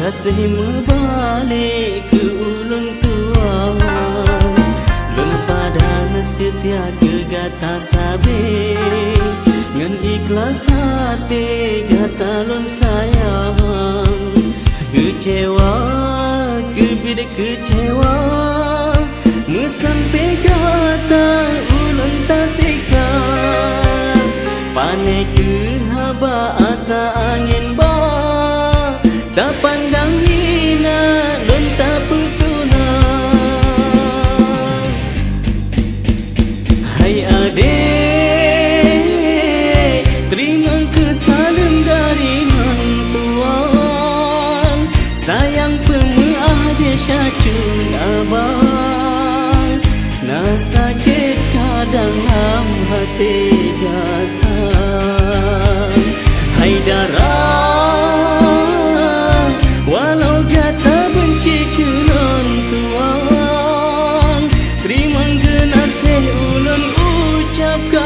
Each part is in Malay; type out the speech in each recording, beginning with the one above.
kasih membalik ke ulun tua, lun padang setia ke gata sabe, ngan ikhlas hati gata lun sayang. Kecewa, kebida kecewa, sampai gata ulun tak siksa. Pane ke haba ata angin ba, tak pandang hina lun tak pesona. Hai adik, terima kesalam dari mentuan, sayang pemeah dia syacun abang, na sakit kadang dalam hati gata. Hai darah, walau gata benci ke non tuan, terima genasih ulun ucapkan.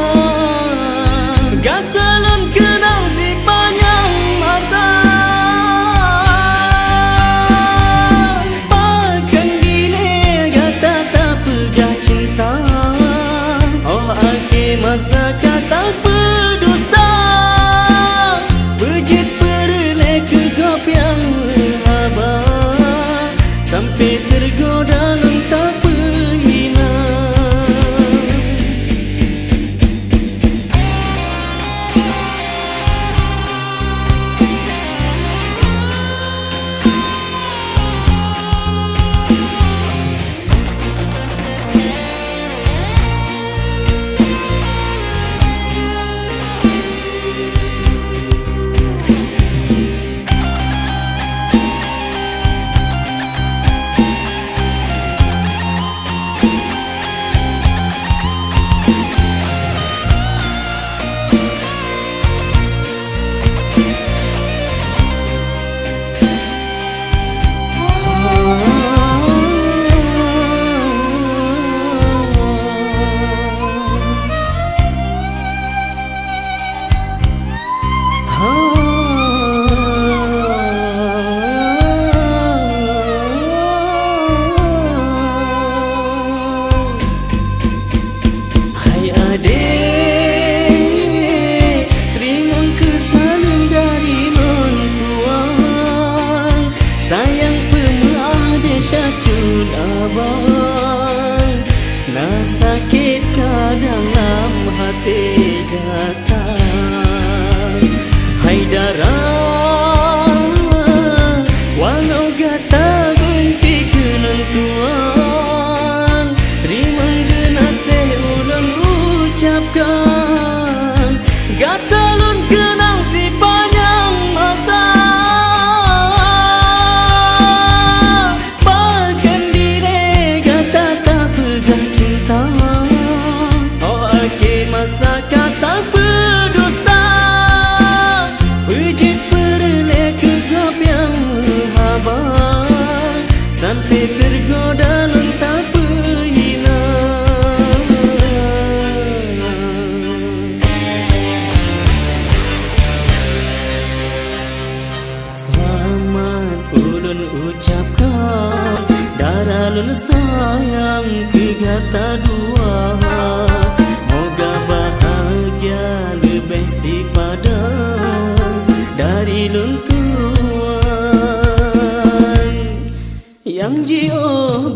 Gata lun kenang si panjang masa, bahkan gini gata tak pegah cinta. Oh akhir masa kata berdusta, bejit perlek ke gop yang haba, sampai tergoda lun tak perhina. Sayang pemeah dia syacun abang, na sakit kadang dalam hati gata. Hai darah, walau gata benci ke non tuan, terima genasih ulun ucapkan. Gata lun kenang si panjang masa, masa kata berdusta, bejit perlek ke gop yang haba, sampai tergoda lun tak perhina. Selamat ulun ucapkan, darah lun sayang ke gata dua, lebih si padan dari lun tuan yang jio